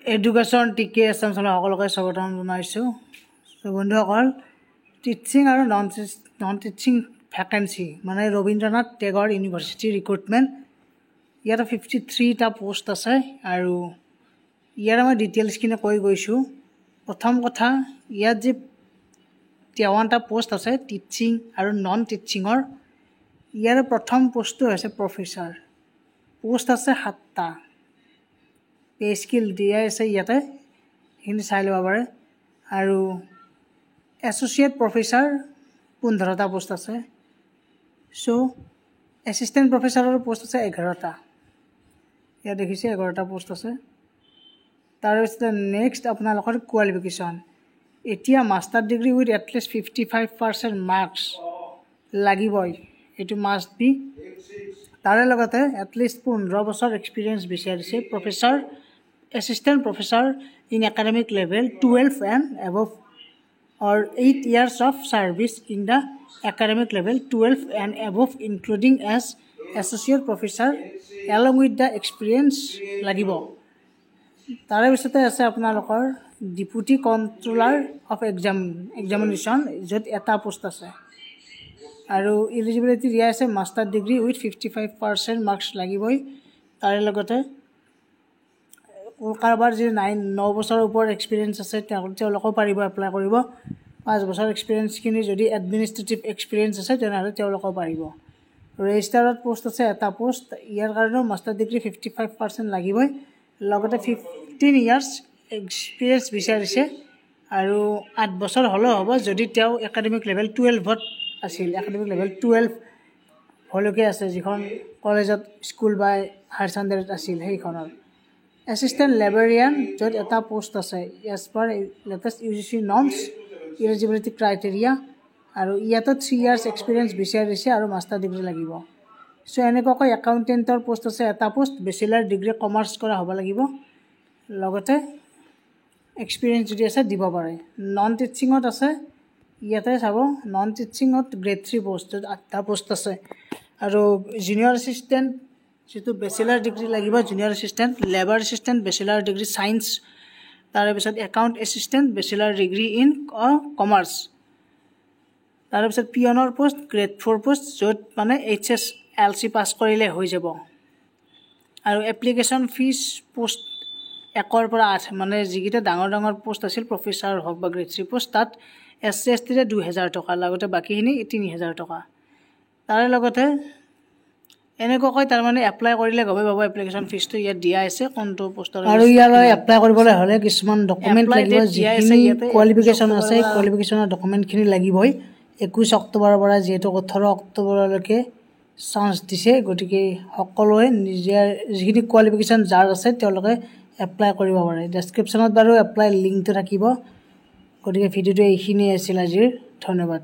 Education টিকে আছাম চলা সকলোকে স্বাগতম জনাইছোঁ। বন্ধুসকল, টিচিং আৰু নন টিচিং ভেকেঞ্চি মানে ৰবীন্দ্ৰনাথ টেগৰ ইউনিভাৰ্চিটি ৰিক্ৰুটমেণ্ট, ইয়াতে 53টা পোষ্ট আছে আৰু ইয়াৰে মই ডিটেইলছখিনি কৈ গৈছোঁ। প্ৰথম কথা, ইয়াত যি 53টা পোষ্ট আছে টিচিং আৰু নন টিচিঙৰ, ইয়াৰে প্ৰথম পোষ্টটো হৈছে প্ৰফেচাৰ। পোষ্ট আছে 7টা। পে স্কিল দিয়াই আছে ইয়াতে, সেইখিনি চাই ল'ব পাৰে। আৰু এছ'চিয়েট প্ৰফেচাৰ 15টা পোষ্ট আছে। চ' এছিষ্টেণ্ট প্ৰফেচাৰৰ পোষ্ট আছে 11টা। ইয়াত দেখিছে 11টা পোষ্ট আছে। তাৰপিছতে নেক্সট আপোনালোকৰ কোৱালিফিকেশ্যন। এতিয়া master degree with at least 55% marks লাগিবই, এইটো মাষ্ট বি। তাৰে লগতে এটলিষ্ট 15 বছৰ এক্সপিৰিয়েঞ্চ বিচাৰিছে professor, assistant professor in academic level 12 and above, or 8 years of service in the academic level 12 and above, including as associate professor along with the experience লাগিব। তাৰে পিছতে আছে আপোনালোকৰ ডেপুটি কণ্ট্ৰলাৰ অফ এক্সামিনেশ্যন, য'ত এটা post আছে। আৰু eligibility দিয়া আছে মাষ্টাৰ ডিগ্ৰী উইথ 55% মাৰ্কছ লাগিবই। তাৰে লগতে কাৰোবাৰ যি 9 বছৰৰ ওপৰত এক্সপিৰিয়েঞ্চ আছে তেওঁলোকেও পাৰিব এপ্লাই কৰিব। 5 বছৰ এক্সপিৰিয়েঞ্চখিনি যদি এডমিনিষ্ট্ৰেটিভ এক্সপিৰিয়েঞ্চ আছে তেনেহ'লে তেওঁলোকেও পাৰিব। ৰেজিষ্টাৰত পোষ্ট আছে এটা পোষ্ট, ইয়াৰ কাৰণেও মাষ্টাৰ ডিগ্ৰী 55% লাগিবই। লগতে 15 ইয়াৰ্ছ এক্সপিৰিয়েঞ্চ বিচাৰিছে আৰু 8 বছৰ হ'লেও হ'ব যদি তেওঁ একাডেমিক লেভেল 12ত আছিল। একাডেমিক লেভেল 12 হ'লৈকে আছে, যিখন কলেজত স্কুল বা হায়াৰ ছেকেণ্ডেৰীত আছিল সেইখনৰ। এছিষ্টেণ্ট লাইব্ৰেৰিয়ান, য'ত এটা পোষ্ট আছে as per latest UGC norms, eligibility criteria. আৰু ইয়াতো 3 ইয়াৰ্ছ এক্সপিৰিয়েঞ্চ বিচাৰিছে আৰু মাষ্টাৰ ডিগ্ৰী লাগিব। চ' এনেকুৱাকৈ একাউণ্টেণ্টৰ পোষ্ট আছে এটা পোষ্ট, বেচিলাৰ ডিগ্ৰী কমাৰ্চ কৰা হ'ব লাগিব। লগতে এক্সপিৰিয়েঞ্চ যদি আছে দিব পাৰে। নন টিচিঙত আছে, ইয়াতে চাব নন টিচিঙত গ্ৰেড 3 পোষ্ট, য'ত 8টা পোষ্ট আছে। আৰু জুনিয়ৰ এছিষ্টেণ্ট, যিটো বেচিলাৰ ডিগ্ৰী লাগিব junior assistant, labour assistant bachelor degree science, তাৰপিছত account assistant bachelor degree in commerce. তাৰপিছত পিয়নৰ পোষ্ট গ্ৰেড 4 পোষ্ট, য'ত মানে HSLC পাছ কৰিলে হৈ যাব। আৰু এপ্লিকেশ্যন ফিজ পোষ্ট 1 পৰা 8, মানে যিকেইটা ডাঙৰ ডাঙৰ পোষ্ট আছিল প্ৰফেচাৰ হওক বা গ্ৰেড 3 পোষ্ট, তাত SC STৰে 2000 টকা, লগতে বাকীখিনি 3000 টকা। তাৰে লগতে এনেকুৱাকৈ তাৰমানে এপ্লাই কৰিলে গমে পাব এপ্লিকেশ্যন ফিজটো ইয়াত দিয়া আছে কোনটো পোষ্টৰ। আৰু ইয়ালৈ এপ্লাই কৰিবলৈ হ'লে কিছুমান ডকুমেণ্ট লাগিব, যিখিনি কোৱালিফিকেশ্যন আছে কোৱালিফিকেশ্যনৰ ডকুমেণ্টখিনি লাগিবই। 21 অক্টোবৰৰ পৰা যিহেতু 18 অক্টোবৰলৈকে চান্স দিছে, গতিকে সকলোৱে নিজৰ যিখিনি কোৱালিফিকেশ্যন যাৰ আছে তেওঁলোকে এপ্লাই কৰিব পাৰে। ডেছক্ৰিপশ্যনত বাৰু এপ্লাই লিংকটো থাকিব। গতিকে ভিডিঅ'টো এইখিনিয়ে আছিল আজিৰ, ধন্যবাদ।